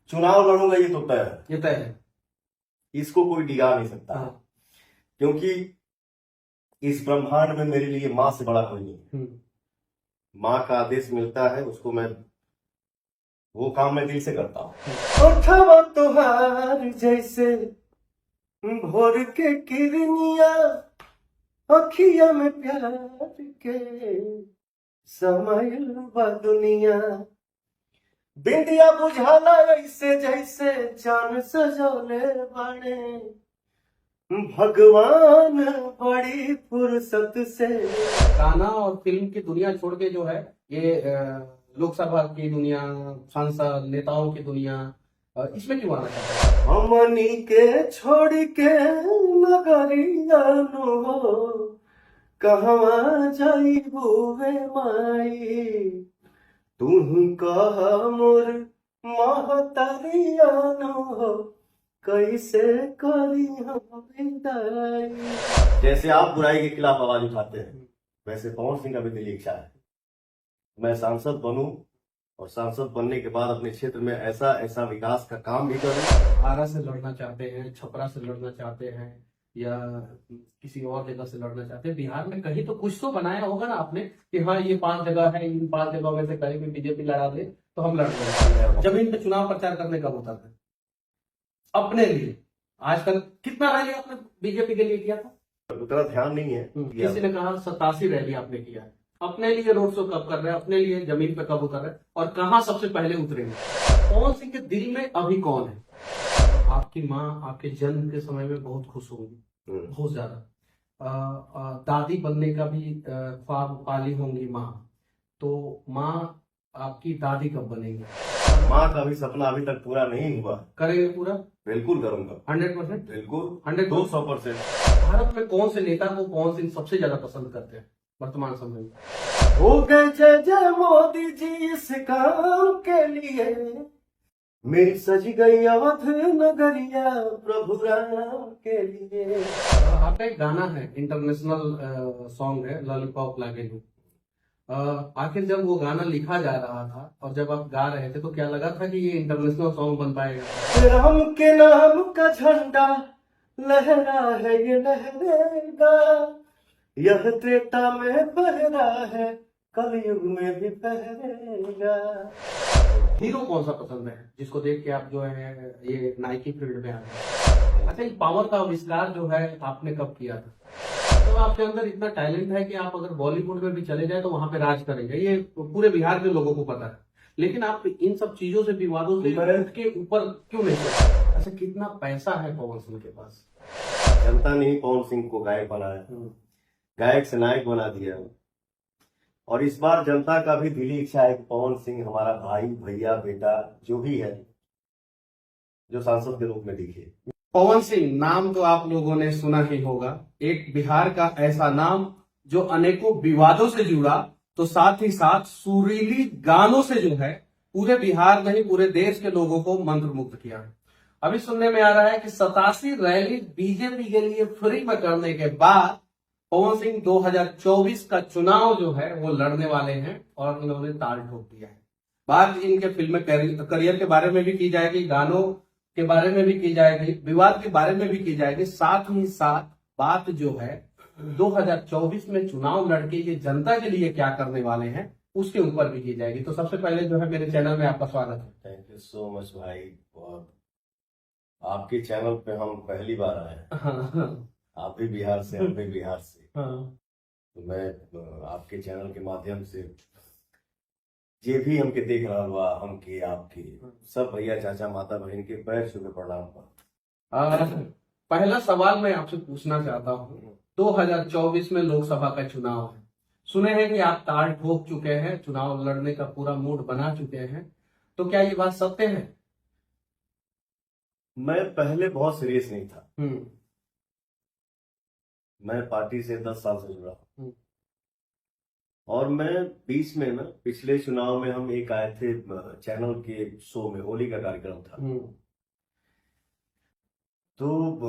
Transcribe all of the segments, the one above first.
चुनाव लड़ूंगा ये तो तय है, ये तय है। इसको कोई डिगा नहीं सकता। हाँ। क्योंकि इस ब्रह्मांड में मेरे लिए माँ से बड़ा कोई नहीं। माँ का आदेश मिलता है, उसको मैं वो काम मैं दिल से करता हूँ। उठवा तुहार जैसे भोर के किरनिया, अखिया में प्यार के समायल बा दुनिया, बिंदिया बुझाला ऐसे जैसे चांद सजौले बने भगवान बड़ी फुर्सत से। गाना और फिल्म की दुनिया छोड़ के जो है ये लोकसभा की दुनिया, सांसद नेताओं की दुनिया, इसमें क्यों आना चाहते हैं? हमनी के छोड़ के नगरिया नो हो, कहवा जाइबू वे माई, तू कह मोर महतरिया नो हो, कैसे करी हम विदाई। जैसे आप बुराई के खिलाफ आवाज उठाते हैं, वैसे पवन सिंह का भी दिली इच्छा है मैं सांसद बनूं और सांसद बनने के बाद अपने क्षेत्र में ऐसा ऐसा विकास का काम भी करूं। आरा से लड़ना चाहते हैं, छपरा से लड़ना चाहते हैं, या किसी और जगह से लड़ना चाहते हैं? बिहार में कहीं तो कुछ तो बनाया होगा ना आपने कि हाँ ये 5 जगह है, इन 5 जगहों में से कहीं भी बीजेपी लड़ा दे तो हम लड़ देंगे। जमीन पे चुनाव प्रचार करने का होता था अपने लिए। आजकल कितना रैली आपने बीजेपी के लिए किया था? उतना ध्यान नहीं है। किसी ने कहा 87 रैली आपने किया है। अपने लिए रोड शो कब कर रहे हैं, अपने लिए जमीन पे कब उतर रहे हैं, और कहाँ सबसे पहले उतरेंगे? पवन सिंह के दिल में अभी कौन है? आपकी माँ आपके जन्म के समय में बहुत खुश होंगी, बहुत ज्यादा। दादी बनने का भी ख्वाब पाली होंगी माँ, तो माँ आपकी दादी कब बनेगी? माँ का भी सपना अभी तक पूरा नहीं हुआ। करेंगे पूरा? बिल्कुल करूंगा। 100%? बिल्कुल 200%। भारत में कौन से नेता को पवन सिंह सबसे ज्यादा पसंद करते हैं वर्तमान समय में? हो गए जय जय मोदी जी इस काम के लिए, मेरी सज गई अवध नगरिया प्रभु राम के लिए। आपका एक गाना है, इंटरनेशनल सॉन्ग है, लॉलीपॉप लागे लू। आखिर जब वो गाना लिखा जा रहा था और जब आप गा रहे थे तो क्या लगा था कि ये इंटरनेशनल सॉन्ग बन पाएगा? राम के नाम का झंडा लहरा है ये लहरेगा, यह त्रेता में फहरा है कलयुग में भी फहरेगा। हीरो कौन सा पसंद है जिसको देख के आप जो है ये नाइकी फील्ड में आ गए? अच्छा, ये पावर का आविष्कार जो है आपने कब किया था? तो आपके अंदर इतना टैलेंट है कि आप अगर बॉलीवुड में भी चले जाए तो वहां पे राज करेंगे, ये पूरे बिहार के लोगों को पता है। लेकिन आप इन सब चीजों से, विवादों से के ऊपर क्यों नहीं सोचते? अच्छा, कितना पैसा है पवन सिंह के पास? जनता ने ही पवन सिंह को गायक बनाया, गायक से नायक बना दिया। और इस बार जनता का भी दिली इच्छा है कि पवन सिंह हमारा भाई, भैया, बेटा जो भी है, जो सांसद के रूप में दिखे। पवन सिंह नाम तो आप लोगों ने सुना ही होगा, एक बिहार का ऐसा नाम जो अनेकों विवादों से जुड़ा, तो साथ ही साथ सुरीली गानों से जो है पूरे बिहार नहीं पूरे देश के लोगों को मंत्रमुग्ध किया। अभी सुनने में आ रहा है कि 87 रैली बीजेपी के लिए फ्री में करने के बाद पवन सिंह 2024 का चुनाव जो है वो लड़ने वाले हैं और इन्होंने ताल ठोक दिया है। बात इनके फिल्म करियर के बारे में भी की जाएगी, गानों के बारे में भी की जाएगी, विवाद के बारे में भी की जाएगी, साथ ही साथ बात जो है 2024 में चुनाव लड़के ये जनता के लिए क्या करने वाले हैं उसके ऊपर भी की जाएगी। तो सबसे पहले जो है मेरे चैनल में आपका स्वागत है। थैंक यू सो मच भाई। और आपके चैनल पे हम पहली बार आए हैं। हाँ। आप भी बिहार से, हम भी बिहार से। हाँ। तो मैं आपके चैनल के माध्यम से जे भी हमके देख रहा हुआ, हमके आपके सब भैया, चाचा, माता, बहन के पैर छू के प्रणाम कर। पहला सवाल मैं आपसे पूछना चाहता हूँ, 2024 में लोकसभा का चुनाव है, सुने हैं कि आप ताल ठोक चुके हैं, चुनाव लड़ने का पूरा मूड बना चुके हैं, तो क्या ये बात सत्य है? मैं पहले बहुत सीरियस नहीं था। मैं पार्टी से 10 साल से जुड़ा हूं। और मैं बीच में ना, पिछले चुनाव में हम एक आए थे चैनल के शो में, होली का कार्यक्रम था। तो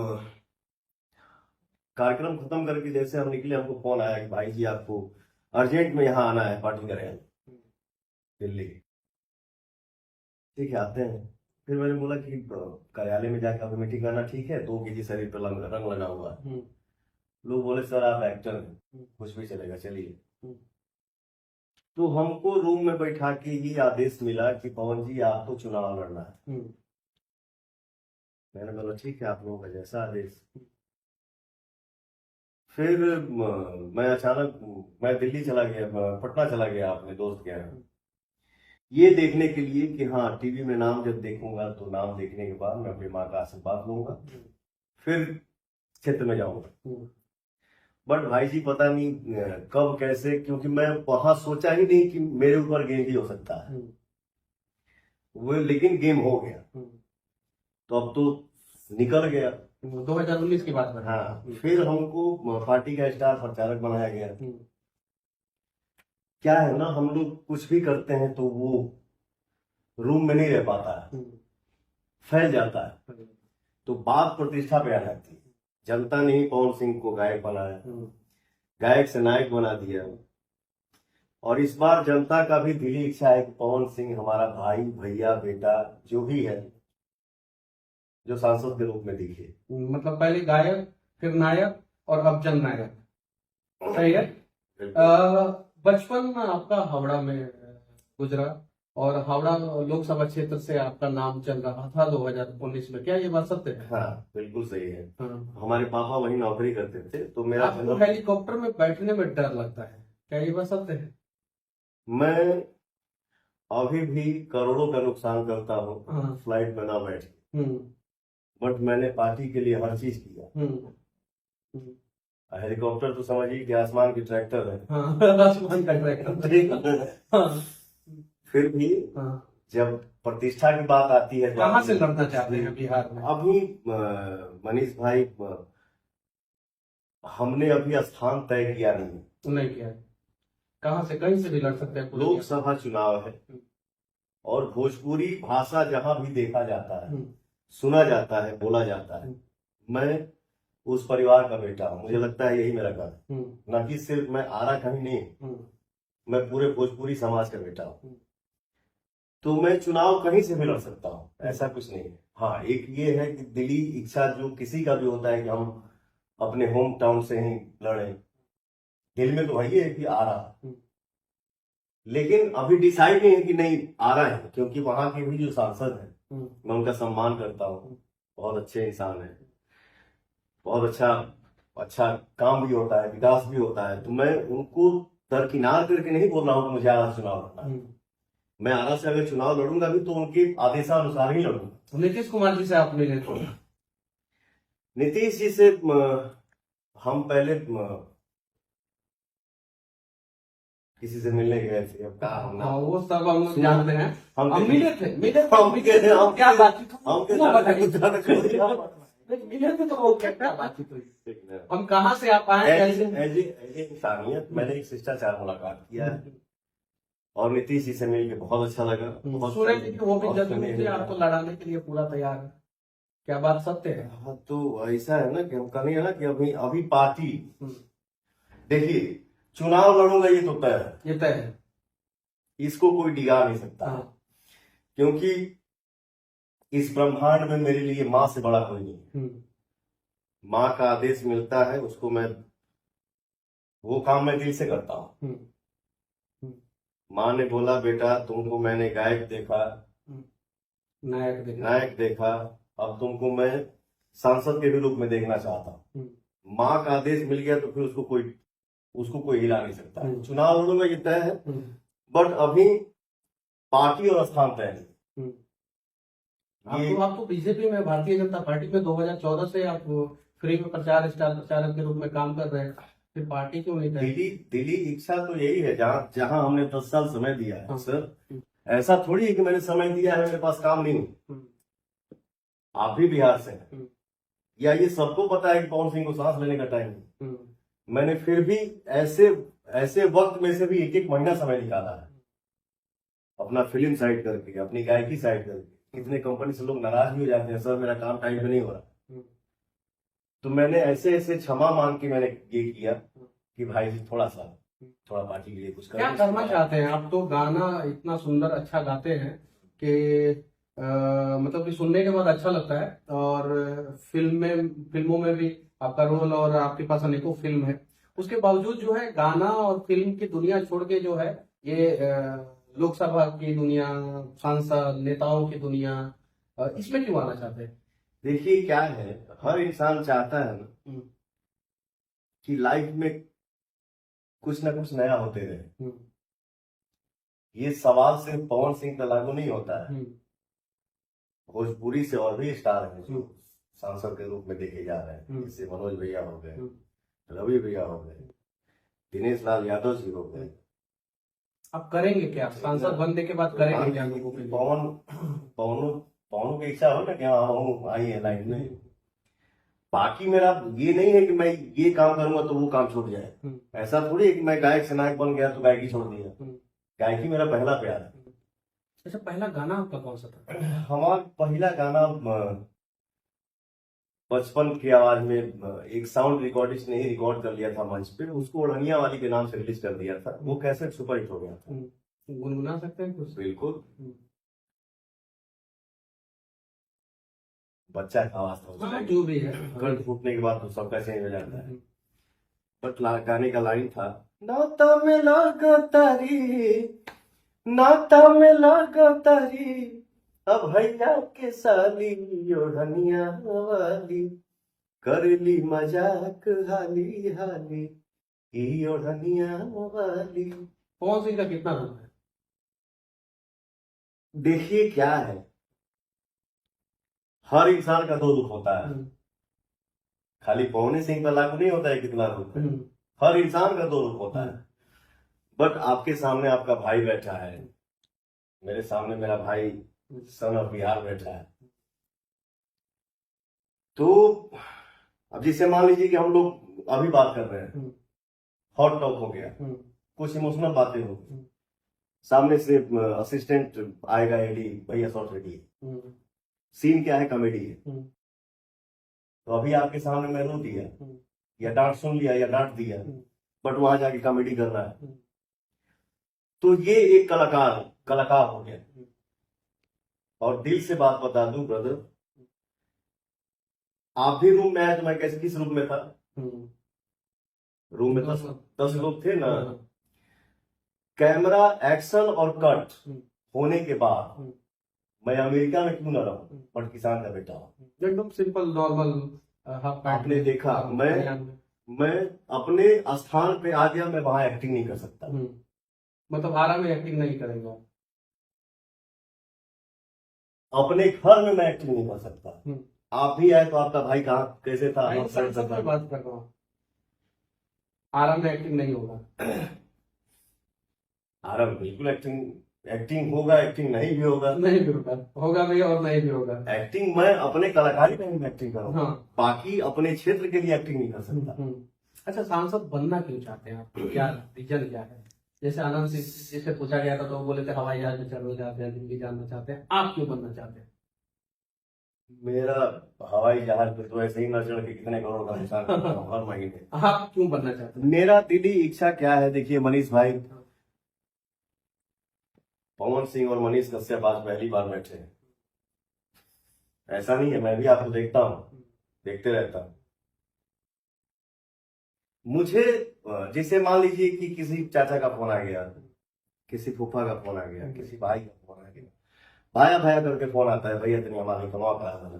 कार्यक्रम खत्म करके जैसे हम निकले, हमको फोन आया कि भाई जी आपको अर्जेंट में यहाँ आना है, पार्टी करें दिल्ली। ठीक है, आते हैं। फिर मैंने बोला कि कार्यालय में जाकर अभी मीटिंग करना ठीक है, 2 kg शरीर पर रंग लगा हुआ है। लोग बोले सर आप एक्टर हैं, कुछ भी चलेगा, चलिए। तो हमको रूम में बैठा के ही आदेश मिला कि पवन जी आपको चुनाव लड़ना है। मैंने बोला ठीक है, आप लोगों का जैसा आदेश। फिर मैं अचानक मैं दिल्ली चला गया, पटना चला गया अपने दोस्त के यहाँ, ये देखने के लिए कि हाँ टीवी में नाम जब देखूंगा तो नाम देखने के बाद मैं अपनी माँ का आशीर्वाद लूंगा, फिर क्षेत्र में जाऊंगा। बट भाई जी पता नहीं कब कैसे, क्योंकि मैं वहां सोचा ही नहीं कि मेरे ऊपर गेम भी हो सकता है वो, लेकिन गेम हो गया। तो अब तो निकल गया। 2019 की बात है। हाँ, फिर हमको पार्टी का स्टार प्रचारक बनाया गया। क्या है ना, हम लोग कुछ भी करते हैं तो वो रूम में नहीं रह पाता है, फैल जाता है, तो बात प्रतिष्ठा पे आ जाती है। जनता ने ही पवन सिंह को गायक बनाया, गायक से नायक बना दिया। और इस बार जनता का भी दिली इच्छा है कि पवन सिंह हमारा भाई, भैया, बेटा जो भी है, जो सांसद के रूप में दिखे। मतलब पहले गायक, फिर नायक और अब जननायक, सही है। बचपन आपका हावड़ा में गुजरा और हावड़ा लोकसभा क्षेत्र से आपका नाम चल रहा था 2019 में, क्या ये बात सत्य है? हाँ बिल्कुल सही है। हाँ। हमारे पापा वही नौकरी करते थे, तो मेरा आपको हेलीकॉप्टर में बैठने में डर लगता है, क्या ये बात सत्य है? मैं अभी भी करोड़ों का नुकसान करता हूँ हाँ। फ्लाइट में ना बैठ, बट मैंने पार्टी के लिए हर चीज किया। हेलीकॉप्टर तो समझिए कि आसमान की ट्रैक्टर है। हाँ, आसमान का ट्रैक्टर। हाँ। फिर भी जब प्रतिष्ठा की बात आती है तो कहाँ से लड़ना चाहते हैं बिहार में? अभी मनीष भाई, हमने अभी स्थान तय किया नहीं किया। कहाँ से, कहीं से भी लड़ सकते हैं। लोकसभा चुनाव है और भोजपुरी भाषा जहां भी देखा जाता है, सुना जाता है, बोला जाता है, मैं उस परिवार का बेटा हूँ। मुझे लगता है यही मेरा घर है, न कि सिर्फ मैं आरा कहीं नहीं, मैं पूरे भोजपुरी समाज का बेटा हूँ। तो मैं चुनाव कहीं से भी लड़ सकता हूँ, ऐसा कुछ नहीं है। हाँ, एक ये है कि दिली इच्छा जो किसी का भी होता है कि हम अपने होम टाउन से ही लड़ें, दिल में तो वही है कि आरा, लेकिन अभी डिसाइड नहीं है कि नहीं आ रहा है, क्योंकि वहां के भी जो सांसद हैं मैं उनका सम्मान करता हूँ, बहुत अच्छे इंसान है, बहुत अच्छा काम भी होता है, विकास भी होता है। तो मैं उनको दरकिनार करके नहीं बोल रहा हूँ कि मुझे आरा चुनाव लड़ना है। मैं आरा से अगर चुनाव लड़ूंगा भी तो उनके आदेशानुसार ही लड़ूंगा। नीतीश कुमार जी से आप मिले थे? नीतीश जी से हम पहले किसी से मिलने गए थे, अब कहा हम ना, वो सब हम जानते हैं। हम मिले थे, हम क्या बातचीत मिले थे, तो वो क्या बातचीत हुई? हम कहाँ से आप आए? इंसानियत, मैंने एक शिष्टाचार मुलाकात किया है और नीतीश जी से मिलकर बहुत अच्छा लगा। वो भी जल्दी आपको लड़ाने के लिए पूरा तैयार है, क्या बात सत्य है? हाँ, तो ऐसा है ना कि हम कहेंगे ना कि अभी पार्टी, देखिए चुनाव लड़ूंगा ये तो तय है, ये तय है, इसको कोई डिगा नहीं सकता। क्योंकि इस ब्रह्मांड में मेरे लिए माँ से बड़ा कोई नहीं। माँ का आदेश मिलता है, उसको मैं, वो काम मैं दिल से करता हूँ। माँ ने बोला बेटा तुमको मैंने गायक देखा, नायक देखा, अब तुमको मैं सांसद के भी रूप में देखना चाहता हूँ। माँ का आदेश मिल गया तो फिर उसको कोई हिला नहीं सकता। चुनाव लड़ूंगा ये तय है, बट अभी पार्टी और स्थान तय नहीं। आपको बीजेपी में, भारतीय जनता पार्टी में 2014 से आप फ्री में स्टार प्रचारक के रूप में काम कर रहे हैं, फिर पार्टी क्यों नहीं? दिली इच्छा तो यही है, जहां हमने 10 साल समय दिया है। सर ऐसा थोड़ी है कि मैंने समय दिया है मेरे पास काम नहीं। आप भी बिहार से हैं, या ये सबको पता है कि पवन सिंह को सांस लेने का टाइम है। मैंने फिर भी ऐसे वक्त में से भी एक महीना समय निकाला है, अपना फिल्म साइड करके, अपनी गायकी साइड करके। कितने कंपनी से लोग नाराज भी हो जाते हैं, सर मेरा काम टाइम पे नहीं हो रहा। तो मैंने ऐसे क्षमा मांग के मैंने ये किया कि भाई जी थोड़ा पार्टी के लिए कुछ क्या करना चाहते हैं आप? तो गाना इतना सुंदर अच्छा गाते हैं कि मतलब कि सुनने के बाद अच्छा लगता है। और फिल्मों में भी आपका रोल, और आपके पास अनेकों फिल्म है, उसके बावजूद जो है गाना और फिल्म की दुनिया छोड़ के जो है ये लोकसभा की दुनिया, सांसद नेताओं की दुनिया, इसमें क्यों आना चाहते हैं? देखिए क्या है, हर इंसान चाहता है ना हम्म, कि लाइफ में कुछ ना कुछ नया होते रहे। हम्म, ये सवाल सिर्फ पवन सिंह पे लागू नहीं होता है, हम्म, भोजपुरी से और भी स्टार हैं जो हम्म, सांसद के रूप में देखे जा रहे हैं, हम्म, जैसे मनोज भैया हो गए, हम्म। रवि भैया हो गए, दिनेश लाल यादव जी हो गए। आप करेंगे क्या सांसद बनने के बाद, करेंगे क्या लोगों के लिए? पवनों की इच्छा हो ना कि हाँ हम आई है लाइन में। बाकी मेरा ये नहीं है कि मैं ये काम करूंगा तो वो काम छूट जाए। हम्म, ऐसा थोड़ी है कि मैं गायक से नायक बन गया तो गायकी छोड़ दिया। हम्म। गायकी मेरा पहला प्यार है। अच्छा, पहला गाना आपका कौन सा था? हमारा पहला गाना बचपन की आवाज में एक साउंड रिकॉर्डिस्ट ने ही रिकॉर्ड कर लिया था मंच पे, उसको ओढ़निया वाली के नाम से रिलीज कर दिया था। वो कैसे सुपरहिट हो गया था। गुनगुना सकते हैं कुछ? बिल्कुल, बच्चा का आवाज था हाँ, उसका। जो भी है। कंठ फूटने के बाद तो सबका चेंज हो जाता है। बट गाने का लाइन था, नाता में लागा तारी, नाता में लागा तारी, अब भैया के साली ओढ़निया वाली, करेली मजाक हाली हाली, ई ओढ़निया वाली। पवन सिंह का कितना रोल है? देखिए क्या है, हर इंसान का दो रुख होता है। खाली पवन सिंह पर लागू नहीं होता है कितना रुख है। हर इंसान का दो रुख होता है। बट आपके सामने आपका भाई बैठा है, मेरे सामने मेरा भाई सन ऑफ बिहार बैठा है। तो अब जिसे मान लीजिए कि हम लोग अभी बात कर रहे हैं, हॉट टॉक हो गया, कुछ इमोशनल बातें हो गई, सामने से असिस्टेंट आएगा, एडी भैया शॉर्ट रेडी, सीन क्या है, कॉमेडी है। तो अभी आपके सामने मैं रो दिया या डांट सुन लिया या डांट दिया, बट वहां जाके कॉमेडी कर रहा है, तो ये एक कलाकार हो गया। और दिल से बात बता दूं ब्रदर, आप भी रूम में आए तो मैं कैसे, किस रूम में था? रूम में 10 लोग थे ना। कैमरा एक्शन और कट होने के बाद मैं अमेरिका में क्यों ना रहूं, बट किसान का बेटा हूं। एकदम सिंपल नॉर्मल हाफ पैंट आपने देखा, मैं अपने स्थान पे आ गया, मैं वहां एक्टिंग नहीं कर सकता। मतलब आरा में एक्टिंग नहीं करेंगे आप? अपने घर में मैं एक्टिंग नहीं कर सकता। आप भी आए तो आपका भाई कहाँ कैसे था? नहीं, सब मैं बात कर रहा हूँ, आरा में एक्टिंग नहीं होगा। आराम बिल्कुल एक्टिंग होगा, एक्टिंग नहीं भी होगा। नहीं भी होगा, होगा भी और नहीं भी होगा। एक्टिंग मैं अपने कलाकारी में भी एक्टिंग करूँगा। हाँ। बाकी अपने क्षेत्र के लिए एक्टिंग नहीं कर सकता। अच्छा, सांसद बनना क्यों चाहते हैं आप? क्या रीजन क्या है? जैसे आनंद सिंह जी से पूछा गया था तो वो बोले थे हवाई जहाज में चढ़ना चाहते हैं, दिल्ली जानना चाहते हैं। आप क्यों बनना चाहते हैं? मेरा हवाई जहाज पे तो ऐसे ही न चढ़ के कितने करोड़ का नुकसान करता हूं हर महीने। आप क्यों बनना चाहते हैं? मेरा दिली इच्छा क्या है, देखिए मनीष भाई, पवन सिंह और मनीष कश्यप आज पहली बार बैठे हैं। ऐसा नहीं है, मैं भी आपको देखता हूँ, देखते रहता हूँ। मुझे जैसे मान लीजिए कि किसी चाचा का फोन आ गया, किसी फूफा का फोन आ गया, किसी भाई का फोन आ गया, भाया भाया करके फोन आता है, भैया तनी हमारे कमा करा देना,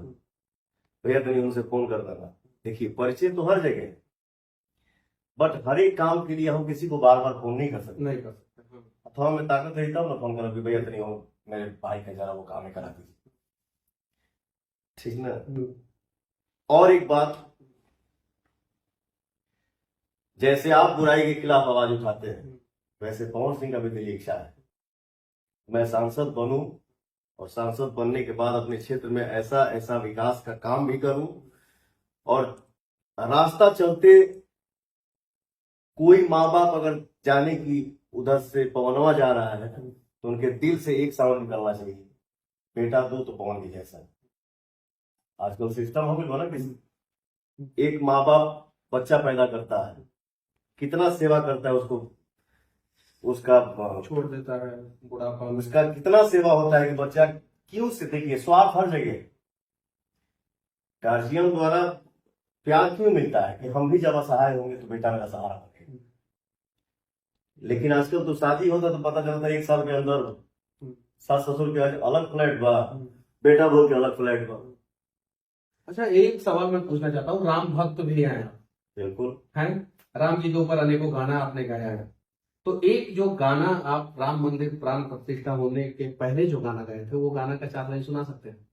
भैया तनी उनसे फोन कर देना। देखिए परिचय तो हर जगह, बट हर एक काम के लिए हम किसी को बार बार फोन नहीं कर सकते। नहीं कर सकते। अथवा मैं ताकत रहता हूँ ना फोन करना, भैया तनी हो मेरे भाई का जरा वो काम है करा दीजिए, ठीक ना। और एक बात, जैसे आप बुराई के खिलाफ आवाज उठाते हैं, वैसे पवन सिंह का भी दिली इच्छा है मैं सांसद बनूं, और सांसद बनने के बाद अपने क्षेत्र में ऐसा ऐसा विकास का काम भी करूं, और रास्ता चलते कोई माँ बाप अगर जाने की उधर से पवनवा जा रहा है तो उनके दिल से एक साउंड निकलना चाहिए, बेटा दो तो पवन की जैसा। आजकल सिस्टम हो गया ना कि एक माँ बाप बच्चा पैदा करता है, कितना सेवा करता है उसको, उसका छोड़ देता है बुढ़ापा में। उसका कितना सेवा होता है कि बच्चा क्यों से देखिए स्वार्थ हर जगह। गार्जियन द्वारा प्यार क्यों मिलता है कि हम भी जब असहाय होंगे तो बेटा मेरा सहारा बनेगा। लेकिन आजकल तो शादी होता तो पता चलता है 1 साल के अंदर सास ससुर के अलग फ्लैट बा, बेटा बहू के अलग फ्लैट बा। अच्छा, एक सवाल मैं पूछना चाहता हूँ, राम भक्त भी हैं आप, बिल्कुल है, राम जी के ऊपर अनेकों गाना आपने गाया है, तो एक जो गाना आप राम मंदिर प्राण प्रतिष्ठा होने के पहले जो गाना गाए थे, वो गाना का 4 लाइन सुना सकते हैं?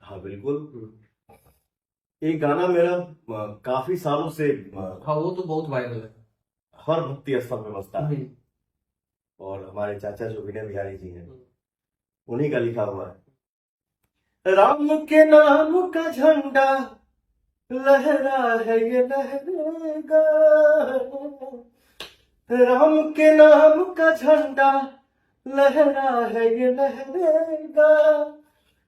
हाँ बिल्कुल। एक गाना मेरा काफी सालों से हाँ, वो तो बहुत वायरल है। हर भक्ति स्थल में बजता है, हम्म, और हमारे चाचा जो विनय बिहारी जी हैं उन्हीं का लिखा हुआ है। राम के नाम का झंडा लहरा है ये लहरेगा, राम के नाम का झंडा लहरा है ये लहरेगा,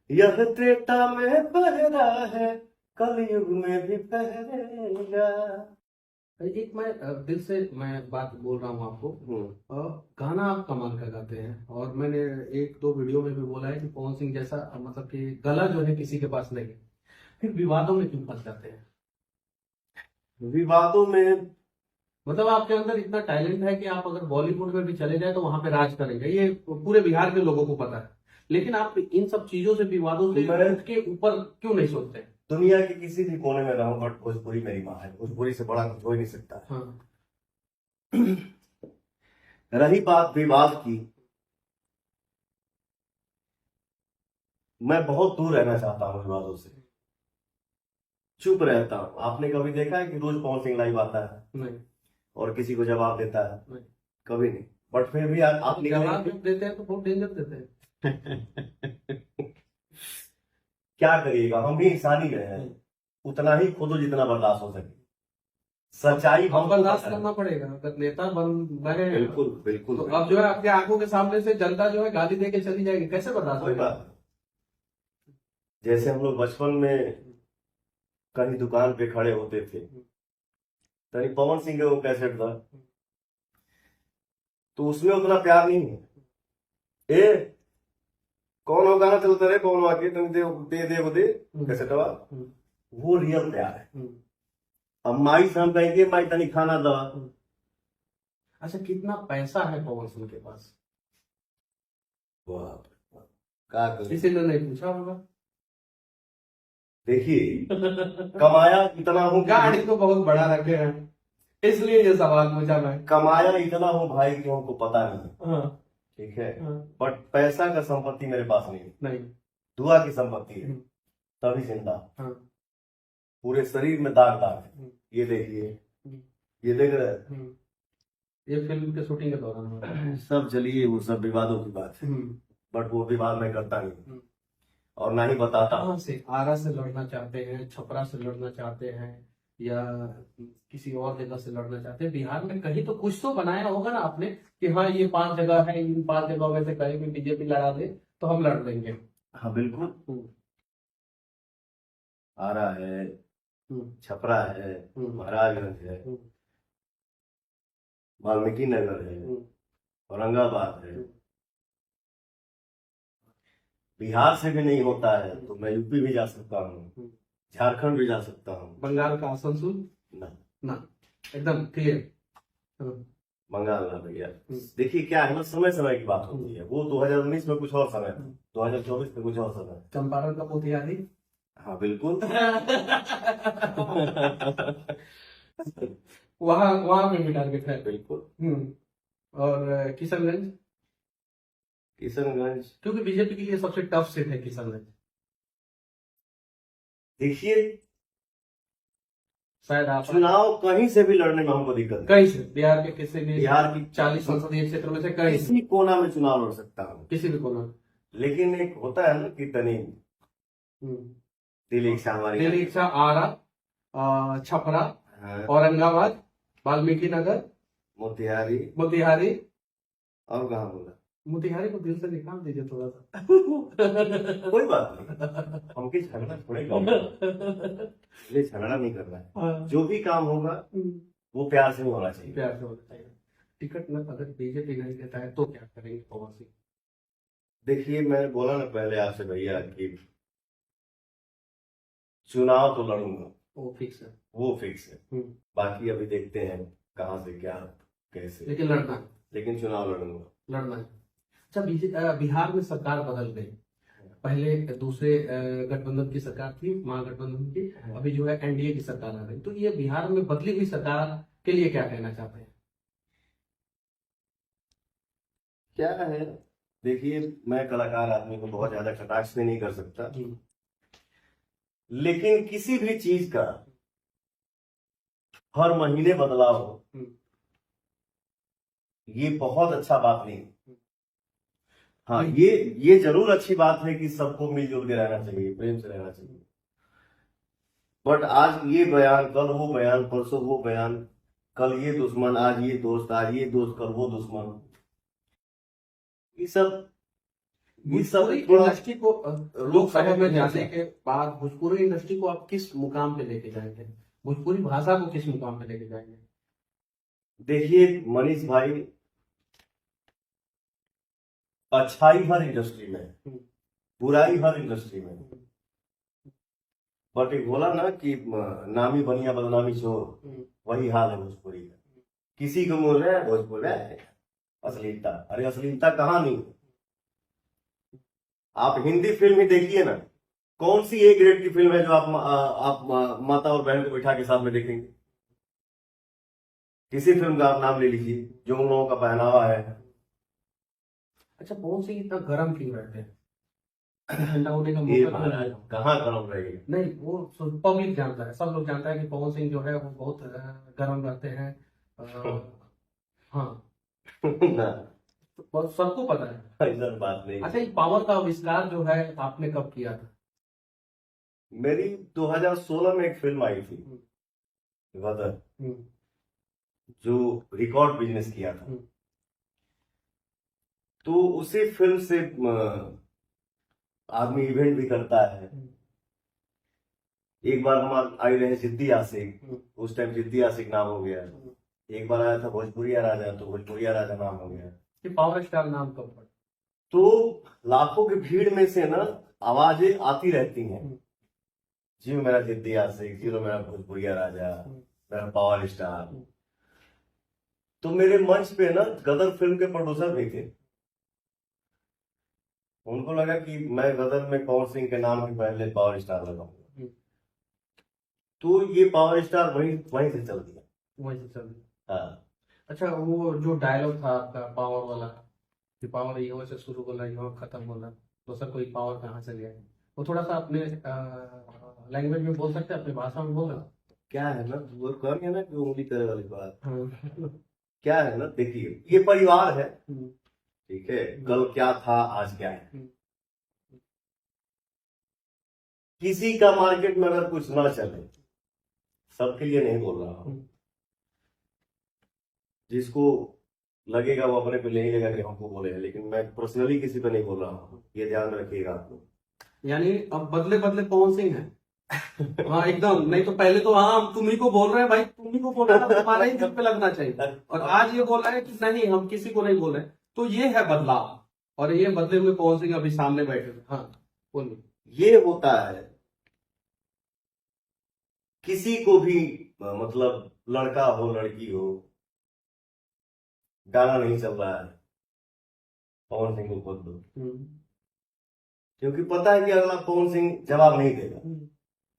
यह त्रेता में पहरा है कलयुग में भी पहरेगा। एक मैं दिल से मैं बात बोल रहा हूँ आपको, गाना आप कमाल का गाते हैं, और मैंने 1-2 वीडियो में भी बोला है कि पवन सिंह जैसा मतलब कि गला जो है किसी के पास नहीं है, फिर विवादों में क्यों फंस जाते हैं? विवादों में मतलब आपके अंदर इतना टैलेंट है कि आप अगर बॉलीवुड में भी चले जाए तो वहां पे राज करेंगे, ये पूरे बिहार के लोगों को पता है, लेकिन आप इन सब चीजों से, विवादों से उठ के ऊपर क्यों नहीं सोचते? दुनिया के किसी भी कोने में रहूं बट भोजपुरी मेरी माँ है, भोजपुरी से बड़ा कुछ हो ही नहीं सकता। हाँ। रही बात विवाद की, मैं बहुत दूर रहना चाहता हूँ विवादों से, चुप रहता हूँ। आपने कभी देखा है कि रोज पवन सिंह लाइव आता है नहीं। और किसी को जवाब देता है? नहीं। कभी नहीं। बट फिर भी आप जवाब जब देते हैं तो बहुत डेंजर देते हैं। क्या करिएगा, हम भी इंसान ही रहे हैं, उतना ही खोदो जितना बर्दाश्त हो सके। सच्चाई हम बर्दाश्त करना पड़ेगा अगर नेता बन रहे हैं। बिल्कुल बिल्कुल। तो अब जो है आपके आंखों के सामने से जनता जो है गाली दे के चली जाएगी, कैसे बर्दाश्त कोई होगा? बात। जैसे हम लोग बचपन में कहीं दुकान पे खड़े होते थे, तभी पवन सिंह का वो कैसेट था, तो उसमें उतना प्यार नहीं है। ए कौन हो गाना चलता रहे, कौन आके तुम दे कैसेटवा, वो रियल प्यार है। अब माई से हम कहेंगे माई तनी खाना दवा। अच्छा, कितना पैसा है पवन सिंह के पास? क्या करें? किसी ने नहीं पूछा होगा। देखिए कमाया इतना हूँ, गाड़ी तो बहुत बड़ा रखे हैं, इसलिए ये सवाल पूछा मैं। कमाया इतना हूँ भाई कि हमको पता नहीं। हाँ, ठीक है, हाँ, बट पैसा का संपत्ति मेरे पास नहीं, नहीं। दुआ की संपत्ति है, तभी जिंदा। हाँ, पूरे शरीर में दाग दाग है, ये देखिए, ये देख रहे हैं, ये फिल्म के शूटिंग के दौरान हुआ। सब चलिए वो सब विवादों की बात है, बट वो विवाद मैं करता नहीं और ना ही बताता। कहाँ से, आरा से लड़ना चाहते हैं, छपरा से लड़ना चाहते हैं, या किसी और जगह से लड़ना चाहते हैं? बिहार में कहीं तो कुछ तो बनाया होगा ना आपने कि हाँ ये 5 जगह है, इन 5 जगहों में से कहीं भी बीजेपी लड़ा दे तो हम लड़ लेंगे। हाँ बिल्कुल, आरा है, छपरा है, महाराजगंज है, वाल्मीकि नगर है, औरंगाबाद है। बिहार से भी नहीं होता है तो मैं यूपी भी जा सकता हूँ, झारखंड भी जा सकता हूँ। बंगाल का आसनसोल ना एकदम क्लियर। बंगाल ना भैया। देखिए क्या है ना, समय समय की बात होती है, वो 2019 में कुछ और समय, 2024 में कुछ और समय। चंपारण का मोतिहारी। हाँ बिल्कुल। वहाँ वहाँ पे भी टारगेट है। बिल्कुल। और किशनगंज, किशनगंज क्योंकि बीजेपी के लिए सबसे टफ सीट है किशनगंज। देखिए शायद आप चुनाव कहीं से भी लड़ने में हमको दिक्कत नहीं। कहीं से बिहार के किसी भी बिहार की 40 संसदीय क्षेत्र में से कहीं से किसी कोना में चुनाव लड़ सकता हूँ, किसी भी कोना। लेकिन एक होता है ना कि तनी दिल इच्छा हमारी, दिल्ली इच्छा, आरा, छपरा, हाँ, औरंगाबाद, वाल्मीकि नगर, मोतिहारी मोतिहारी। और कहाँ बोला? मोतिहारी को दिल से निकाल दीजिए थोड़ा सा। कोई बात नहीं, हमके झगड़ा थोड़े ये झगड़ा नहीं करना है, जो भी काम होगा वो प्यार से होना चाहिए। प्यार से होना चाहिए। टिकट में अगर बीजेपी नहीं देता है तो क्या करेंगे पवन सिंह? देखिए, मैंने बोला ना पहले आपसे भैया कि चुनाव तो लड़ूंगा, वो फिक्स है। वो फिक्स है। हम्म। बाकी अभी देखते हैं कहाँ से क्या कैसे, लेकिन लड़ना है। लेकिन चुनाव लड़ूंगा। लड़ना है। अच्छा, बिहार में सरकार बदल गई। पहले दूसरे गठबंधन की सरकार थी, महागठबंधन की। अभी जो है एनडीए की सरकार आ गई। तो ये बिहार में बदली हुई सरकार के लिए क्या कहना चाहते हैं? क्या है, देखिए, मैं कलाकार आदमी को बहुत ज्यादा कटाक्ष भी नहीं कर सकता, लेकिन किसी भी चीज का हर महीने बदलाव हो, ये बहुत अच्छा बात नहीं। हाँ, ये जरूर अच्छी बात है कि सबको मिलजुल के रहना चाहिए, प्रेम से रहना चाहिए। बट आज ये बयान, कल वो बयान, परसों वो बयान, कल ये दुश्मन, आज ये दोस्त, आज ये दोस्त, कल वो दुश्मन, ये सब भोजपुरी थोड़ा इंडस्ट्री को लोकसभा में जाने के बाद भोजपुरी इंडस्ट्री को आप किस मुकाम पे लेके जाएंगे? भोजपुरी भाषा को किस मुकाम पे लेके जाएंगे? देखिए मनीष भाई, अच्छाई हर इंडस्ट्री में, बुराई हर इंडस्ट्री में, बट एक बोला ना कि नामी बनिया बदनामी चोर, वही हाल है भोजपुरी का। किसी को बोल रहे हैं भोजपुरी है अश्लीलता, अरे अश्लीलता कहाँ नहीं। आप हिंदी फिल्म ही देखिए ना, कौन सी ए ग्रेड की फिल्म है जो आप माता और बहन को बिठा के साथ में देखेंगे? किसी फिल्म का आप नाम ले लीजिए जो उन लोगों का पहनावा है। अच्छा, पवन सिंह इतना गर्म क्यों रहते हैं? ठंडा होने का ये मौका क्यों नहीं मिला? कहाँ गर्म रहेगी? नहीं, वो पब्लिक जानता है, सब लोग जानता है कि पवन सिंह जो है वो बहुत गर्म रहते हैं। हाँ, ना, तो सबको पता है। ऐसा बात नहीं। अच्छा, ये पावर का आविष्कार जो है आपने कब किया था? मेरी 2016 में एक फिल्म आई थी गदर, जो रिकॉर्ड बिजनेस किया था। तो उसी फिल्म से आदमी इवेंट भी करता है। एक बार हम आई रहे जिद्दी आशिक, उस टाइम जिद्दी आशिक नाम हो गया। एक बार आया था भोजपुरिया राजा, तो भोजपुरिया राजा नाम हो गया। ये पावर स्टार नाम कब पड़ा? तो लाखों की भीड़ में से ना आवाजें आती रहती हैं, जी मेरा जिद्दी आशिक, जी मेरा भोजपुरिया राजा, मेरा पावर स्टार। तो मेरे मंच पे ना गदर फिल्म के प्रोड्यूसर भी थे। उनको लगा कि मैं गदर में पवन सिंह के नाम के पहले पावर स्टार लगाऊंगा, तो ये पावर स्टार वहीं से चल दिया। वहीं से चल दिया। हाँ। अच्छा, वो जो डायलॉग था आपका पावर वाला, कि पावर यहाँ से शुरू होना यहाँ खत्म होना, तो सर कोई पावर कहाँ से गया? वो थोड़ा सा अपने लैंग्वेज में बोल सकते हैं, अपनी भाषा में बोल रहा? क्या है ना, वो कहेंगे ना कि उंगली करे वाली बात। क्या है ना, देखिए, ये परिवार है, ठीक है, कल क्या था आज क्या है। किसी का मार्केट में अगर कुछ ना चले, सबके लिए नहीं बोल रहा हूं, जिसको लगेगा वो अपने पे नहीं लेगा कि हमको बोले हैं, लेकिन मैं पर्सनली किसी पे नहीं बोल रहा हूँ, ये ध्यान रखिएगा आप लोग। यानी अब बदले बदले पवन सिंह है। हाँ एकदम, नहीं तो पहले तो हाँ हम तुम्ही को बोल रहे हैं भाई, तुम्ही को बोल रहे हैं, तुम्हारा ही दिल पे लगना चाहिए। और आज ये बोल रहे हैं कि नहीं हम किसी को नहीं बोल रहे। तो ये है बदलाव, और ये बदले हुए पवन सिंह अभी सामने बैठे हैं। हाँ बोलिए। ये होता है, किसी को भी मतलब लड़का हो लड़की हो, गाना नहीं चल रहा है, पवन सिंह को खोल दो, क्योंकि पता है कि अगला पवन सिंह जवाब नहीं देगा।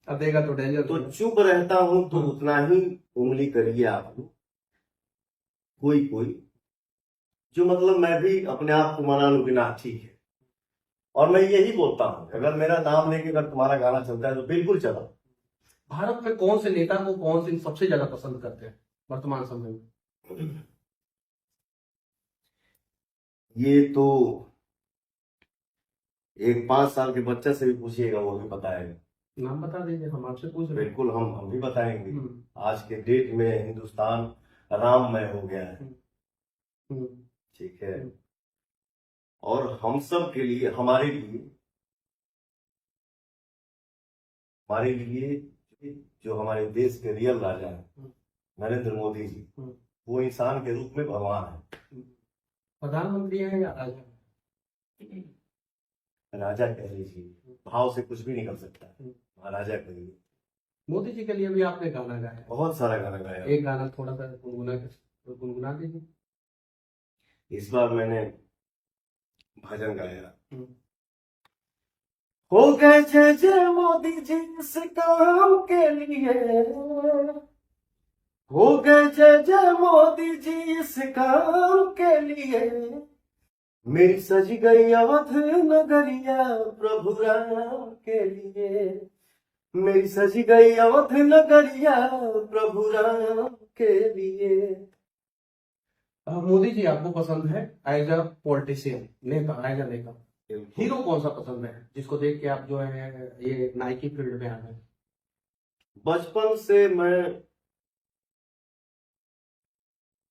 अब देगा तो डेंजर। तो चुप रहता हूं, तो उतना ही उंगली करिए आप लोग, कोई कोई जो मतलब मैं भी अपने आप को मना लूं कि ना ठीक है। और मैं यही बोलता हूं, अगर मेरा नाम लेके अगर तुम्हारा गाना चलता है तो बिल्कुल चलो। भारत में कौन से नेता को पवन सिंह सबसे ज्यादा पसंद करते हैं वर्तमान समय में? ये तो एक 5 साल के बच्चे से भी पूछिएगा, वो भी बताएगा। नाम बता दीजिए, हम आपसे पूछ रहे हैं। बिल्कुल, हम भी बताएंगे। आज के डेट में हिंदुस्तान राममय हो गया है, ठीक है, और हम सब के लिए, हमारे लिए जो हमारे देश के रियल राजा है नरेंद्र मोदी जी, वो इंसान के रूप में भगवान है। प्रधानमंत्री है या राजा? राजा कह लीजिए, भाव से कुछ भी निकल सकता है, महाराजा कहिए। मोदी जी के लिए भी आपने गाना गाया है। बहुत सारा गाना गाया। एक गाना थोड़ा सा गुनगुना दीजिए। इस बार मैंने भजन गाया। हो गए जय जय मोदी जी इस काम के लिए, हो गए जय जय मोदी जी इस काम के लिए, मेरी सज गई अवध नगरिया प्रभु राम के लिए, मेरी सज गई अवध नगरिया प्रभु राम के लिए। मोदी जी आपको पसंद है एज अ पॉलिटिशियन, नेता, एज अ नेता, हीरो कौन सा पसंद है जिसको देख के आप जो है ये नाइकी फील्ड में आ गए? बचपन से मैं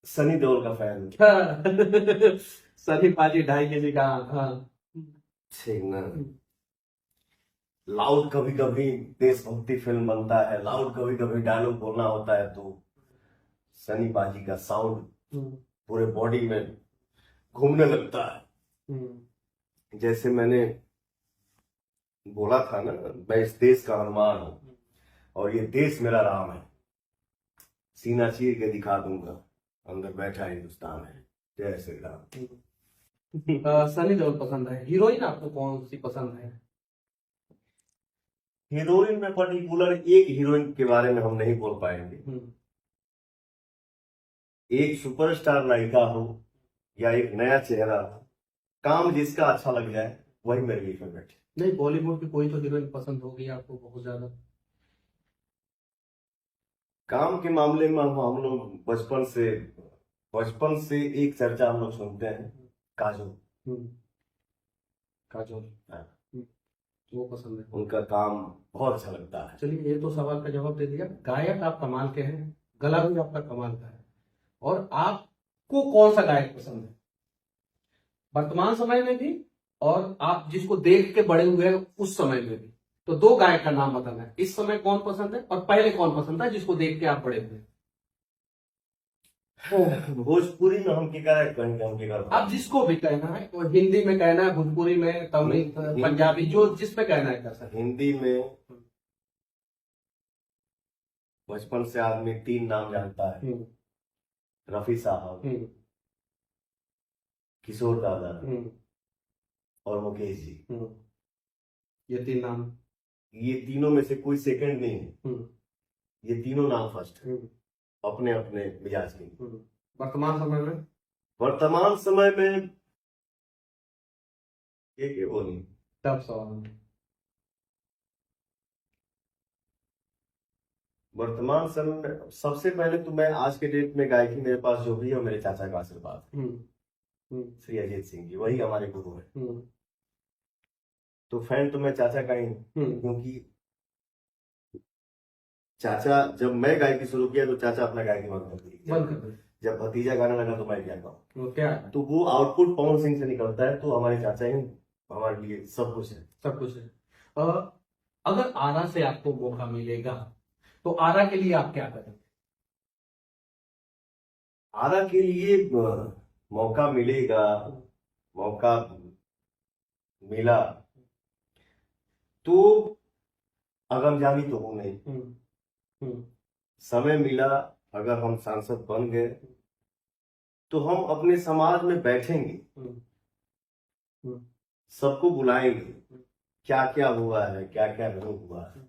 सनी देओल का फैन हूँ। सनी पाजी 2.5 kg का। हाँ ठीक ना। लाउड कभी कभी देशभक्ति फिल्म बनता है, लाउड कभी कभी डायलॉग बोलना होता है, तो सनी पाजी का साउंड पूरे बॉडी में घूमने लगता है। जैसे मैंने बोला था ना, मैं इस देश का हनुमान हूं और ये देश मेरा राम है, सीना चीर के दिखा दूंगा, अंदर बैठा हिंदुस्तान है, जय श्री राम। सनी देओल पसंद है। हीरोइन आपको कौन सी पसंद है? हीरोइन में पर्टिकुलर एक हीरोइन के बारे में हम नहीं बोल पाएंगे। एक सुपरस्टार नायिका हो या एक नया चेहरा हो, काम जिसका अच्छा लग जाए वही मेरे लिए फेवरेट है। नहीं, बॉलीवुड की कोई तो हीरोइन पसंद होगी आपको बहुत ज्यादा? काम के मामले में हम लोग बचपन से एक चर्चा हम लोग सुनते हैं, काजोल। काजोल, हाँ। वो पसंद है। उनका काम बहुत अच्छा लगता है। चलिए, ये तो सवाल का जवाब दे दिया। गायक आप कमाल के हैं, गला भी आपका कमाल का है, और आपको कौन सा गायक पसंद है वर्तमान समय में भी, और आप जिसको देख के बड़े हुए हैं उस समय में भी? तो 2 गायक का नाम बताना है। इस समय कौन पसंद है और पहले कौन पसंद था जिसको देख के आप बड़े हुए? भोजपुरी में हम कहेंगे आप जिसको भी कहना है, वो हिंदी में कहना है, भोजपुरी में, तमिल, पंजाबी, जो जिसमें कहना है कर सकते। हिंदी में बचपन से आदमी 3 नाम जानता है, रफी साहब, किशोर दादा और मुकेश जी। ये 3 नाम, ये तीनों में से कोई सेकंड नहीं है, ये तीनों नाम फर्स्ट है अपने अपने मिजाज के। वर्तमान समय में? वर्तमान समय में एक वो नहीं। टफ सवाल। वर्तमान समय में सबसे पहले तो मैं आज के डेट में गायकी मेरे पास जो भी है, मेरे चाचा का आशीर्वाद है, श्री अजीत सिंह जी, वही हमारे गुरु है। तो फैन तो मैं चाचा का ही हूँ, क्योंकि चाचा, जब मैं गायकी शुरू किया तो चाचा अपना गायकी बंद कर दी। जब भतीजा गाना लगा तो मैं क्या कहूँ, क्या? तो वो आउटपुट पवन सिंह से निकलता है, तो हमारे चाचा ही हमारे लिए सब कुछ है। सब कुछ है। अगर आरा से आपको मौका मिलेगा तो आरा के लिए आप क्या करेंगे? आरा के लिए मौका मिलेगा, मौका मिला तो अगमजामी तो हूं नहीं। समय मिला, अगर हम सांसद बन गए तो हम अपने समाज में बैठेंगे, सबको बुलाएंगे, क्या क्या हुआ है, क्या क्या नहीं हुआ है,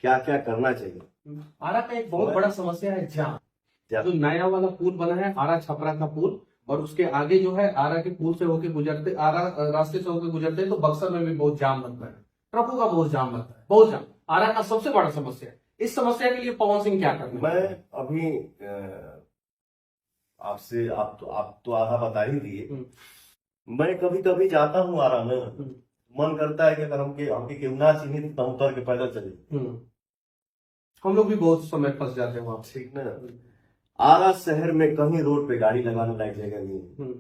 क्या क्या करना चाहिए। आरा का एक बहुत बड़ा समस्या है जाम। जो नया वाला पुल बना है, आरा छपरा का पुल, और उसके आगे जो है आरा के पुल से होके गुजरते, आरा रास्ते से होके गुजरते तो बक्सर में भी बहुत जाम लगता है, ट्रकों का बहुत जाम लगता है, बहुत जाम। आरा का सबसे बड़ा समस्या है। इस समस्या के लिए पवन सिंह क्या करना? मैं अभी आपसे आप तो आधा बता ही दिए। मैं कभी कभी जाता हूँ आरा में, मन करता है कि अगर हमके केहू ना चिन्हित तो उतर के पैदल चले। हम लोग भी बहुत समय फंस जाते हैं वहां। ठीक ना। आरा शहर में कहीं रोड पे गाड़ी लगाने लायक जगह नहीं है।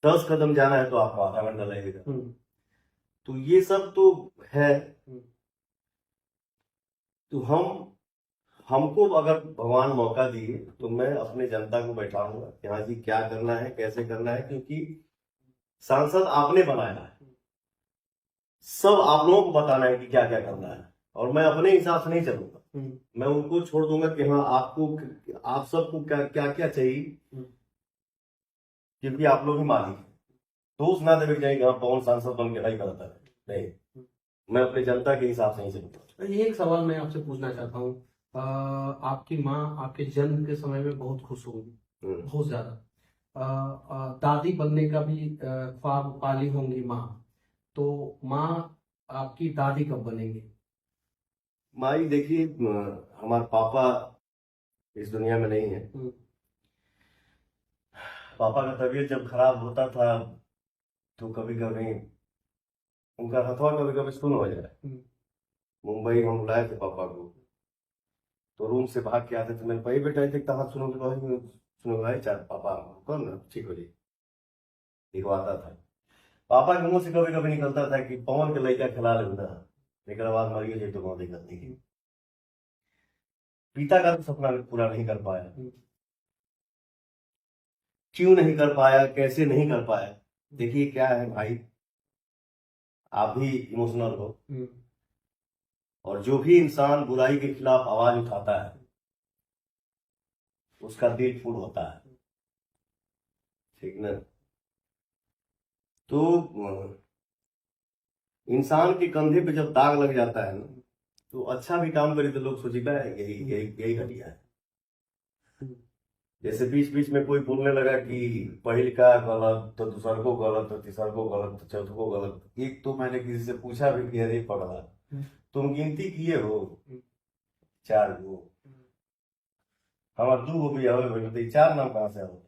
10 कदम जाना है तो आपको आधा घंटा लगेगा। तो ये सब तो है। तो हमको अगर भगवान मौका दिए तो मैं अपने जनता को बैठाऊंगा कि हाँ जी क्या करना है, कैसे करना है, क्योंकि सांसद आपने बनाया है, सब आप लोगों को बताना है कि क्या क्या करना है, और मैं अपने हिसाब से नहीं चलूंगा। मैं उनको छोड़ दूंगा कि हाँ आपको, आप सबको क्या क्या क्या चाहिए, क्योंकि आप लोग ही मालिक हैं। दोस्त ना देवे जाएंगे हाँ पवन सांसद बन के नहीं करता है, नहीं, मैं अपनी जनता के हिसाब से नहीं चलूंगा। ये एक सवाल मैं आपसे पूछना चाहता हूँ। आपकी माँ आपके जन्म के समय में बहुत खुश होंगी, बहुत ज्यादा। दादी बनने का भी ख्वाब पाली होंगी माँ, तो माँ आपकी दादी कब बनेंगी? माई देखिए, हमारे पापा इस दुनिया में नहीं है। पापा का तबीयत जब खराब होता था तो कभी कभी उनका हथवा कभी कभी सुन हो जाए। मुंबई हम बुलाए थे पापा को, तो रूम से भाग के आते थे, मैंने भाई बेटा थे कहा सुनोगे भाई, सुनो भाई चार पापा कौन ना ठीक हो जी, दिखवाता था। पापा के मुंह से कभी कभी निकलता था कि पवन के लड़का खिला ले ना, लेकिन बाद मरिए जी तो बहुत दिक्कत नहीं की। पिता का तो सपना पूरा नहीं कर पाया, क्यों नहीं कर पाया, कैसे नहीं कर पाया। देखिए क्या है भाई, आप भी इमोशनल हो, और जो भी इंसान बुराई के खिलाफ आवाज उठाता है उसका दिल फूल होता है, ठीक ना। तो इंसान के कंधे पे जब दाग लग जाता है ना, तो अच्छा भी काम करे तो लोग सोचेगा यही यही यही घटिया है। जैसे बीच बीच में कोई बोलने लगा कि पहल का गलत तो दूसर को गलत तो तीसर को गलत तो चौथ को गलत। एक तो मैंने किसी से पूछा भी कि अरे पढ़ा तुम गिनती किए हो 4 गो, हमारे 2 गो भी आवे भाई, तो 4 नाम कहाँ से आओ?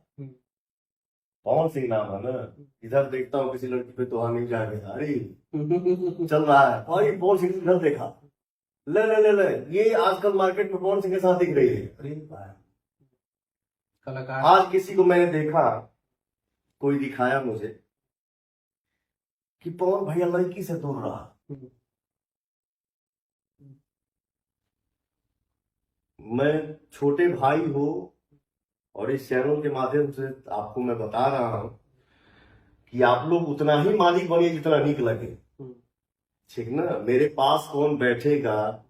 पवन सिंह नाम है ना। इधर देखता हूँ किसी लड़की पे तो नहीं जाके अरे चल रहा है और ये पवन सिंह इधर देखा, ले ले ले ले, ये आजकल मार्केट में पवन सिंह के साथ दिख रही है। अरे भाई कलाकार आज किसी को मैंने देखा, कोई दिखाया मुझे कि पवन भैया लड़की से दूर रहा। मैं छोटे भाई हो और इस चैनल के माध्यम से आपको मैं बता रहा हूं कि आप लोग उतना ही मालिक बनिए जितना नीक लगे, ठीक ना। मेरे पास कौन बैठेगा,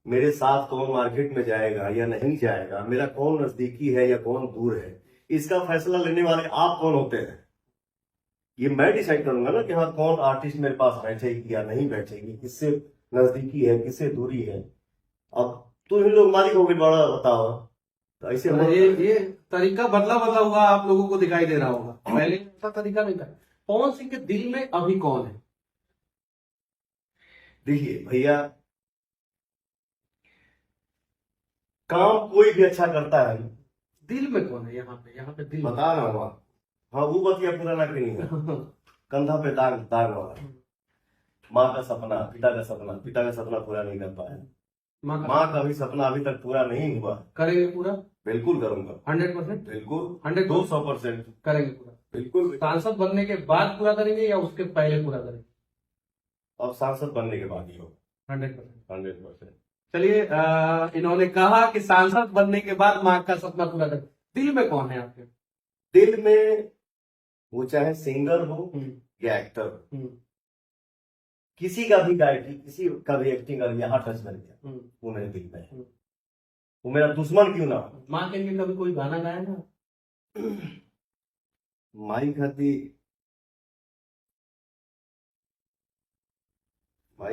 मेरे साथ कौन मार्केट में जाएगा या नहीं जाएगा, मेरा कौन नजदीकी है या कौन दूर है, इसका फैसला लेने वाले आप कौन होते हैं? ये मैं डिसाइड करूंगा ना कि हाँ कौन आर्टिस्ट मेरे पास बैठेगी या नहीं बैठेगी, किससे नजदीकी है किससे दूरी है। अब तुम ही लोग मालिक हो गए, बड़ा बताओ। तो ऐसे ये तरीका बदला बदला हुआ आप लोगों को दिखाई दे रहा होगा, पहले ऐसा तरीका नहीं था। पवन सिंह के दिल में अभी कौन है? देखिए भैया, काम कोई भी अच्छा करता है, दिल में कौन है? यहाँ पे दिल बता रहा हूँ। हाँ वो बतिया पूरा ना करी है। कंधा पे दाग दाग वाला, माँ का सपना, पिता का सपना पूरा नहीं कर पाया। माँ का भी सपना अभी तक पूरा नहीं हुआ। करेंगे पूरा? बिल्कुल करूंगा, 100%? बिल्कुल 200% 200% करेंगे पूरा। बिल्कुल। सांसद बनने के बाद पूरा करेंगे या उसके पहले पूरा करेंगे? अब सांसद बनने के बाद ही हो। 100%। चलिए, इन्होंने कहा कि सांसद बनने के बाद माँ का सपना पूरा करें। दिल में कौन है आपके? दिल में वो चाहे सिंगर हो या एक्टर हो, किसी का भी गायकी, किसी का भी एक्टिंग अगर यहाँ टच कर गया वो मेरे दिल में है, वो मेरा दुश्मन क्यों ना हो। माँ के लिए कभी कोई गाना गाया ना? माई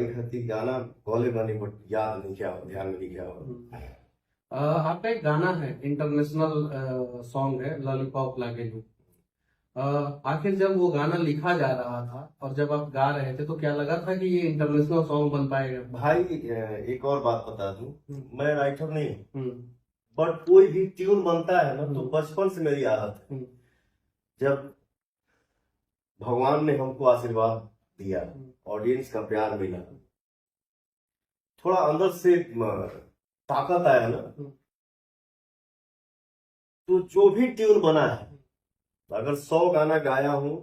खाती गाना बोले बनी, बट याद नहीं क्या हो, ध्यान में नहीं क्या हो। आपका एक गाना है, इंटरनेशनल सॉन्ग है, लॉलीपॉप लागे लू। आखिर जब वो गाना लिखा जा रहा था और जब आप गा रहे थे तो क्या लगा था कि ये इंटरनेशनल सॉन्ग बन पाएगा? भाई एक और बात बता दूं, मैं राइटर नहीं हूँ, बट कोई भी ट्यून बनता है ना तो बचपन से मेरी आदत है। जब भगवान ने हमको आशीर्वाद दिया, ऑडियंस का प्यार मिला, थोड़ा अंदर से ताकत आया ना, तो जो भी ट्यून बना है, अगर 100 गाना गाया हूं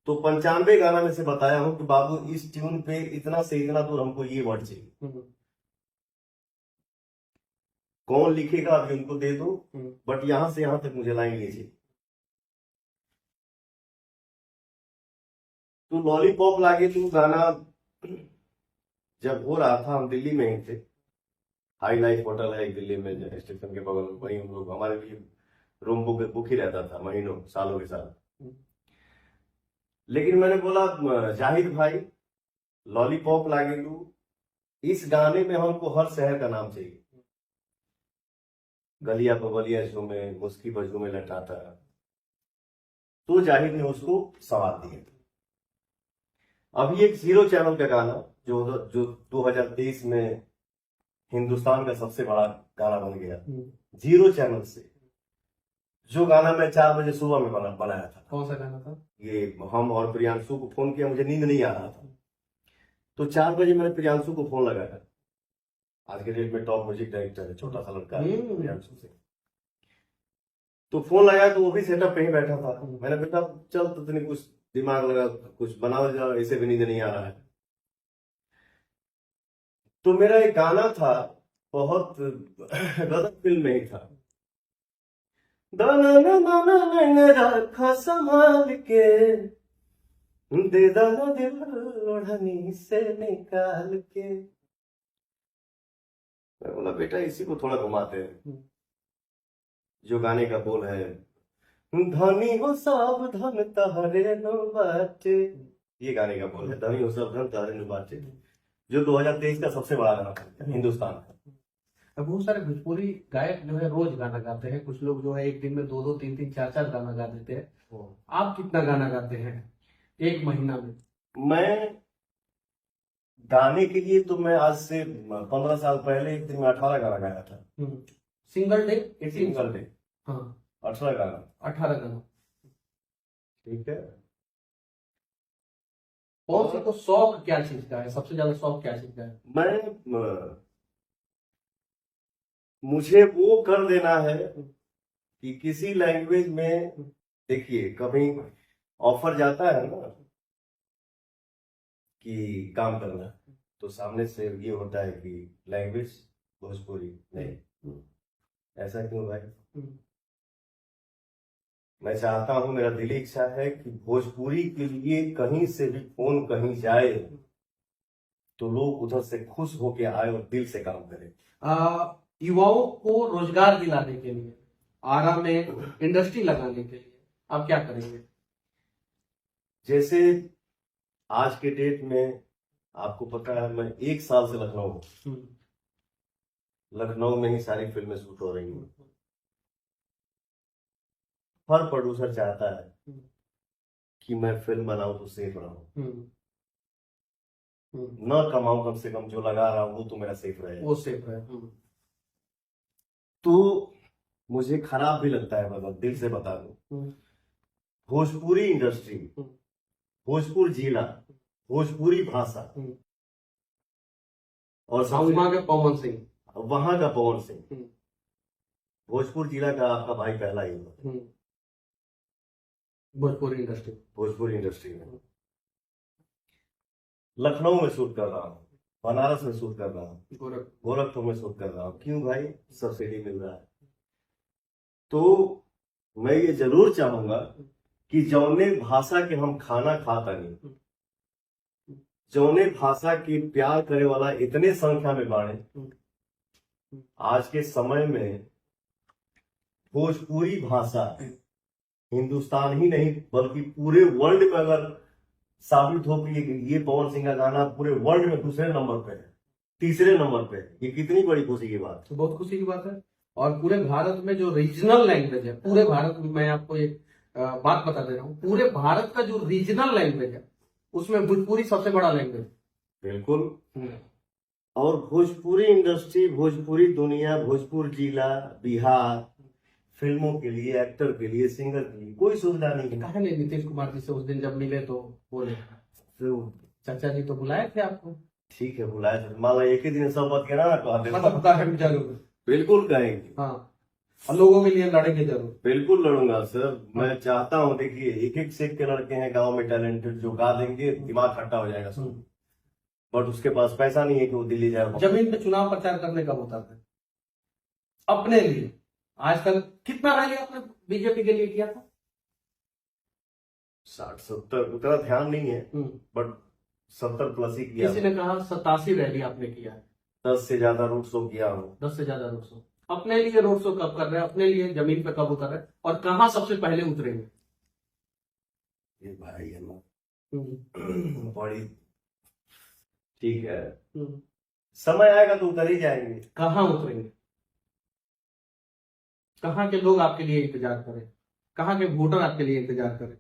तो 95 गाना में से बताया हूं कि बाबू इस ट्यून पे इतना से इतना दूर हमको ये वर्ड चाहिए। कौन लिखेगा अभी उनको दे दो, बट यहां से यहां तक मुझे लाइन लीजिए। तो लॉलीपॉप लागे तू गाना जब हो रहा था हम दिल्ली में ही थे, हाई लाइफ होटल है एक दिल्ली में जो स्टेशन के बगल में, वहीं हम लोग, हमारे लिए रूम बुक ही रहता था महीनों सालों के साल। लेकिन मैंने बोला जाहिद भाई लॉलीपॉप लागेलू, इस गाने में हमको हर शहर का नाम चाहिए। गलिया बबलिया झूमे, मुस्की पर झूमे लटाता, तो जाहिद ने उसको सवाल दिया। अभी एक जीरो चैनल का गाना जो 2023 में हिंदुस्तान का सबसे बड़ा गाना बन गया, जीरो चैनल से, जो गाना मैं 4 बजे सुबह में बनाया था। कौन सा गाना था? ये हम और प्रियांशु को फोन किया, मुझे नींद नहीं आ रहा था, तो 4 बजे मैंने प्रियांशु को फोन लगाया। आज के डेट में टॉप म्यूजिक डायरेक्टर है, छोटा सा लड़का है प्रियांशु से। तो फोन लगाया तो वो भी सेटअप पे ही बैठा था। मैंने बेटा चल तो तूने कुछ दिमाग लगा, कुछ बनाओ जा, ऐसे भी नींद नहीं आ रहा है। तो मेरा एक गाना था, बहुत गदर फिल्म में ही था, दाना दाना रखा संभाल के, दे दाना दिल ओढ़नी से निकाल के। मैं बोला बेटा इसी को थोड़ा घुमाते हैं, जो गाने का बोल है, धनी हो सावधान तहरे नो बाटे, ये गाने का बोल है, धनी हो सावधान तहरे नो बाटे, जो 2023 का सबसे बड़ा गाना था हिंदुस्तान का। अब बहुत सारे भोजपुरी गायक जो है रोज गाना गाते हैं, कुछ लोग जो है एक दिन में 2-2, 3-3, 4-4 गाना गा देते हैं। आप कितना गाना गाते हैं एक महीना में? मैं गाने के लिए तो मैं आज से 15 साल पहले एक दिन में 18 गाना गाया था। Single day? Single day. हाँ, 18 गाना। 18 गाना, ठीक है। कौन सी तो शौक क्या चीज का है, सबसे ज्यादा शौक क्या चीज का है? मैं मुझे वो कर देना है कि किसी लैंग्वेज में, देखिए कभी ऑफर जाता है ना कि काम करना, तो सामने से ये होता है कि लैंग्वेज भोजपुरी नहीं, ऐसा क्यों भाई? मैं चाहता हूं, मेरा दिली इच्छा है कि भोजपुरी के लिए कहीं से भी फोन कहीं जाए तो लोग उधर से खुश होके आए और दिल से काम करें। युवाओं को रोजगार दिलाने के लिए, आरा में इंडस्ट्री लगाने के लिए आप क्या करेंगे? जैसे आज के डेट में आपको पता है, मैं 1 साल से लखनऊ में ही सारी फिल्में शूट हो रही हैं। हर प्रोड्यूसर चाहता है कि मैं फिल्म बनाऊं तो सेफ रहूं, न कमाऊं, कम से कम जो लगा रहा हूं वो तो मेरा सेफ रहे, वो सेफ है। तो मुझे खराब भी लगता है, मतलब दिल से बता दूं, भोजपुरी इंडस्ट्री, भोजपुर जिला, भोजपुरी भाषा, और वहां के पवन सिंह, वहां का पवन सिंह, भोजपुर जिला का आपका भाई पहला ही हुआ भोजपुरी इंडस्ट्री में। लखनऊ में शूट कर रहा हूँ, बनारस में शूट कर रहा हूँ, गोरखपुर में शूट कर रहा हूँ। क्यों भाई? सब्सिडी मिल रहा है। तो मैं ये जरूर चाहूंगा कि जौने भाषा के हम खाना खाता नहीं, जौने भाषा की प्यार करे वाला इतने संख्या में बाड़े, आज के समय में भोजपुरी भाषा हिंदुस्तान ही नहीं बल्कि पूरे वर्ल्ड में अगर साबित हो कि ये पवन सिंह का गाना पूरे वर्ल्ड में दूसरे नंबर पे है, तीसरे नंबर पे है, ये कितनी बड़ी खुशी की बात है। बहुत खुशी की बात है। और पूरे भारत में जो रीजनल लैंग्वेज है, पूरे भारत में, मैं आपको एक बात बता दे रहा हूँ, पूरे भारत का जो रीजनल लैंग्वेज है उसमें भोजपुरी सबसे बड़ा लैंग्वेज। बिल्कुल। और भोजपुरी इंडस्ट्री, भोजपुरी दुनिया, भोजपुर जिला, बिहार, फिल्मों के लिए, एक्टर के लिए, सिंगर के लिए कोई सुविधा नहीं है। कहा नहीं नीतीश कुमार जी से उस दिन जब मिले तो बोले, तो चाचा जी तो बुलाए थे आपको? ठीक है बुलाए थे, मान लो एक ही दिन सब बात कहना मतलब जरूर, बिल्कुल कहेंगे। हाँ, और लोगों के लिए लड़ेंगे जरूर। बिल्कुल लड़ूंगा सर। मैं चाहता हूँ, देखिए एक एक सेक के लड़के हैं गांव में टैलेंटेड, जो गा देंगे, दिमाग खट्टा हो जाएगा सब, बट उसके पास पैसा नहीं है कि वो दिल्ली जाए। जमीन पे चुनाव प्रचार करने का होता था अपने लिए। आज तक कितना रैली आपने बीजेपी के लिए किया था? 60-70, उतना ध्यान नहीं है, बट 70 प्लस ही किया। किसी ने कहा 87 रैली आपने किया है, 10 से ज्यादा रोड शो किया हूँ। 10 से ज्यादा रोड शो। अपने लिए रोड शो कब कर रहे हैं, अपने लिए जमीन पे कब उतर रहे हैं, और कहाँ सबसे पहले उतरेंगे? ये भाई है ना हम्म, बड़ी ठीक है, हम्म। समय आएगा तो उतर ही जाएंगे। कहाँ उतरेंगे? कहाँ के लोग आपके लिए इंतजार करें, कहाँ के वोटर आपके लिए इंतजार करें?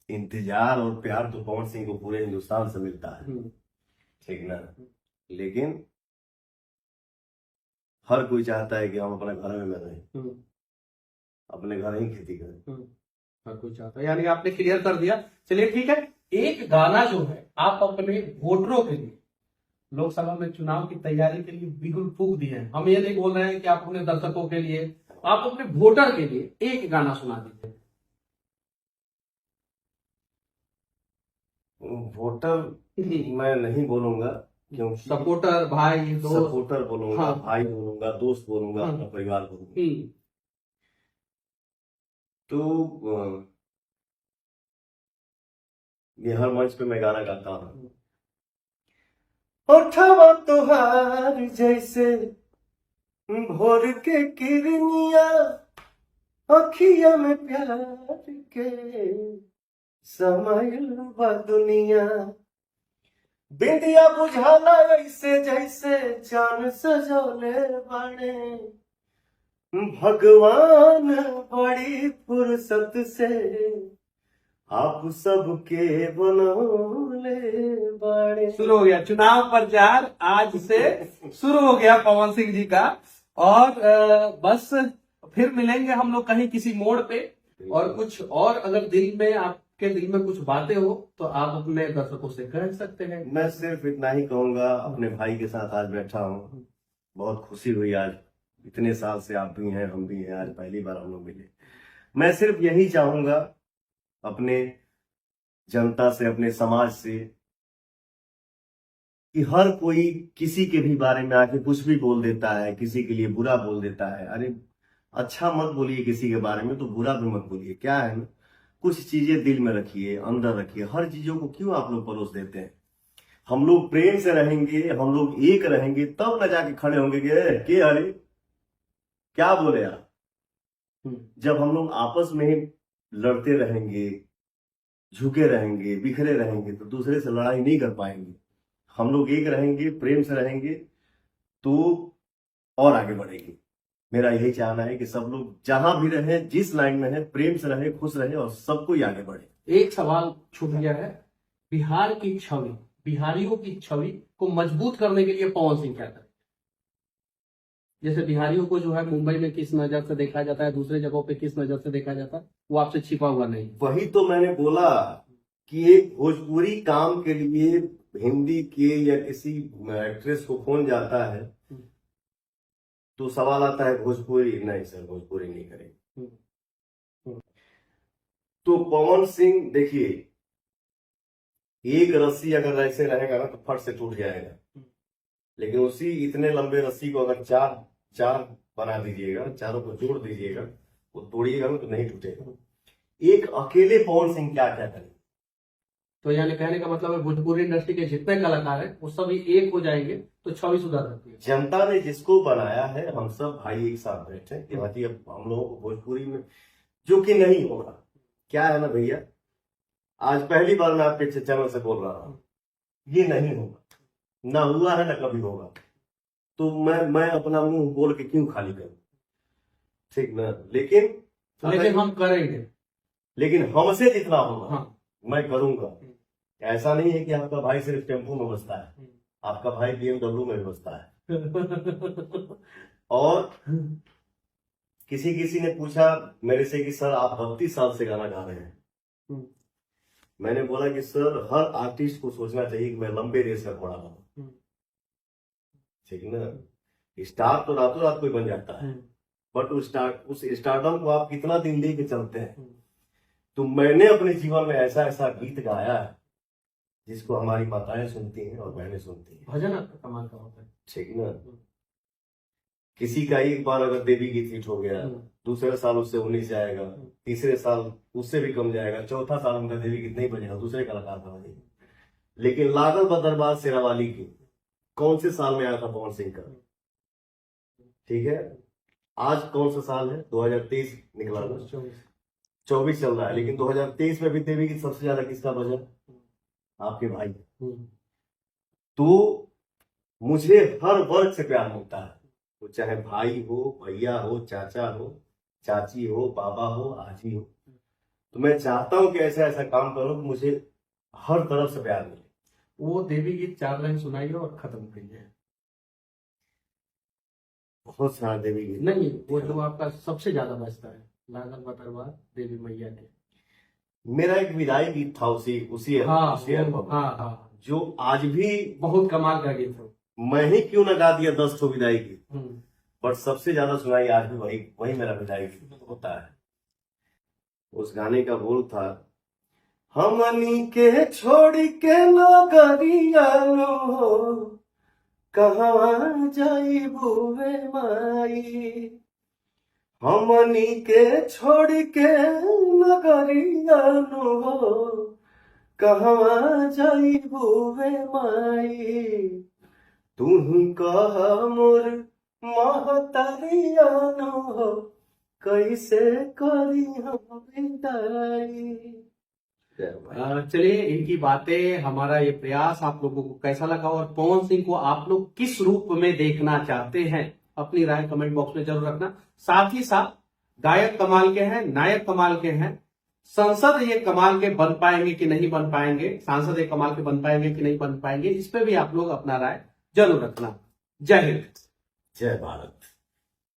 इंतजार और प्यार तो पवन सिंह को पूरे हिंदुस्तान से मिलता है, हम्म, ठीक ना। लेकिन हर कोई चाहता है कि हम अपने घर में रहें, हम्म, अपने घर ही खेती करें। हर कोई चाहता है, यानी आपने क्लियर कर दिया। चलिए ठीक है, एक गाना जो है आप अपने वोटरों के लिए लोकसभा में चुनाव की तैयारी के लिए बिल्कुल फूक दिए हैं। हम ये नहीं बोल रहे हैं कि आप अपने दर्शकों के लिए, आप अपने वोटर के लिए एक गाना सुना दीजिए। वोटर मैं नहीं बोलूंगा, क्योंकि सपोर्टर, भाई, दोस्त। सपोर्टर बोलूंगा, हाँ। भाई बोलूंगा, दोस्त बोलूंगा, हाँ। अपना परिवार बोलूंगा। हम्म, तो ये हर मंच पे मैं गाना गाता हूँ। उठावा तुहार जैसे भोर के किरनिया, अखिया में प्यार के समायल बा दुनिया, बिंदिया बुझाला ऐसे जैसे चांद सजौले बने भगवान, बड़ी फुर्सत से आप सबके बनौले बड़े। शुरू हो गया चुनाव प्रचार, आज से शुरू हो गया पवन सिंह जी का। और बस फिर मिलेंगे हम लोग कहीं किसी मोड़ पे, और कुछ और अगर दिल में आपके दिल में कुछ बातें हो तो आप अपने दर्शकों से कह सकते हैं। मैं सिर्फ इतना ही कहूंगा, अपने भाई के साथ आज बैठा हूँ, बहुत खुशी हुई आज। इतने साल से आप भी हैं, हम भी हैं, आज पहली बार हम लोग मिले। मैं सिर्फ यही चाहूंगा अपने जनता से, अपने समाज से, कि हर कोई किसी के भी बारे में आके कुछ भी बोल देता है, किसी के लिए बुरा बोल देता है। अरे अच्छा मत बोलिए किसी के बारे में, तो बुरा भी मत बोलिए। क्या है ना, कुछ चीजें दिल में रखिए, अंदर रखिए। हर चीजों को क्यों आप लोग परोस देते हैं? हम लोग प्रेम से रहेंगे, हम लोग एक रहेंगे, तब न जाके खड़े होंगे कि अरे क्या बोले यार। जब हम लोग आपस में लड़ते रहेंगे, झुके रहेंगे, बिखरे रहेंगे, तो दूसरे से लड़ाई नहीं कर पाएंगे। हम लोग एक रहेंगे, प्रेम से रहेंगे, तो और आगे बढ़ेंगे। मेरा यही चाहना है कि सब लोग जहां भी रहे, जिस लाइन में है, प्रेम से रहे, खुश रहे, और सबको ही आगे बढ़े। एक सवाल छूट गया है, बिहार की छवि, बिहारियों की छवि को मजबूत करने के लिए पवन सिंह क्या करें? जैसे बिहारियों को जो है मुंबई में किस नजर से देखा जाता है, दूसरे जगहों पे किस नजर से देखा जाता है, वो आपसे छिपा हुआ नहीं। वही तो मैंने बोला कि एक भोजपुरी काम के लिए हिंदी के या किसी एक्ट्रेस को फोन जाता है तो सवाल आता है भोजपुरी, नहीं सर भोजपुरी नहीं करेंगे। तो पवन सिंह देखिए, एक रस्सी अगर ऐसे रहेगा ना तो फट से टूट जाएगा, लेकिन उसी इतने लंबे रस्सी को अगर चार चार बना दीजिएगा, चारों को जोड़ दीजिएगा, वो तोड़िएगा ना तो नहीं टूटेगा। एक अकेले पवन सिंह क्या क्या करें? तो यानी कहने का मतलब है भोजपुरी इंडस्ट्री के जितने कलाकार हैं वो सभी एक हो जाएंगे तो छवि सुधर सकती है। जनता ने जिसको बनाया है, हम सब भाई एक साथ बैठे कि भाई अब हम लोगों को भोजपुरी में, जो कि नहीं होगा। क्या है ना भैया, आज पहली बार मैं आपके चैनल से बोल रहा हूँ, ये नहीं होगा, ना हुआ है ना कभी होगा। तो मैं अपना मुंह बोल के क्यों खाली करूं, ठीक ना। लेकिन हम करेंगे, लेकिन हमसे जितना होगा हाँ। मैं करूंगा। ऐसा नहीं है कि आपका भाई सिर्फ टेम्पो में बसता है, आपका भाई BMW में भी बसता है। और किसी किसी ने पूछा मेरे से कि सर आप 32 साल से गाना गा रहे हैं। मैंने बोला कि सर हर आर्टिस्ट को सोचना चाहिए कि मैं लंबे रेस का घोड़ा हूं, ठीक है ना। स्टार तो रातों रात कोई बन जाता है, बट उस स्टारडम को आप कितना दिन लेके चलते हैं। तो मैंने अपने जीवन में ऐसा ऐसा गीत गाया है जिसको हमारी माताएं सुनती हैं और बहनें सुनती हैं। भजन आपका कमाल का होता है, ठीक ना। किसी का एक बार अगर देवी गीत हिट हो गया, दूसरे साल उससे 19 जाएगा, तीसरे साल उससे भी कम जाएगा, चौथा साल उनका देवी गीत नहीं बजेगा, दूसरे कलाकार का बजेगा। लेकिन लागल बा दरबार शेरावाली की कौन से साल में आया था पवन सिंह का? ठीक है, आज कौन सा साल है? 2023 निकला ना, 24 चल रहा है, लेकिन 2023 में भी देवी गीत सबसे ज्यादा किसका बजा? आपके भाई। तो मुझे हर वर्ग से प्यार मिलता है, तो चाहे भाई हो, भैया हो, चाचा हो, चाची हो, बाबा हो, आजी हो। तो मैं चाहता हूं कि ऐसा ऐसा काम करो कि मुझे हर तरफ से प्यार मिले। वो देवी गीत 4 लाइन सुनाइए और खत्म करिए। बहुत सारा देवी गीत। नहीं, वो जो आपका सबसे ज्यादा बजता है, लागल बा दरबार देवी मैया के। मेरा एक विदाई गीत था उसी उसी हाँ एल्बम हाँ में, हाँ, जो आज भी बहुत कमाल का गीत है। मैं ही क्यों ना गा दिया 10 ठो विदाई गीत, हम्म, पर सबसे ज्यादा सुनाई आज भी वही वही मेरा विदाई गीत होता है। उस गाने का बोल था, हमनी के छोड़ के नगरिया हो, कहाँ जाइबू वे माई। हमनी के छोड़ के नगरिया हो, कहाँ जाइबू वे माई। तू ही कह मोर महतरिया हो, कैसे करी हम विदाई। चलिए, इनकी बातें, हमारा ये प्रयास आप लोगों को कैसा लगा और पवन सिंह को आप लोग किस रूप में देखना चाहते हैं, अपनी राय कमेंट बॉक्स में जरूर रखना। साथ ही साथ गायक कमाल के हैं, नायक कमाल के हैं, संसद ये कमाल के बन पाएंगे कि नहीं बन पाएंगे, सांसद ये कमाल के बन पाएंगे कि नहीं बन पाएंगे, इस पे भी आप लोग अपना राय जरूर रखना। जय हिंद, जय भारत।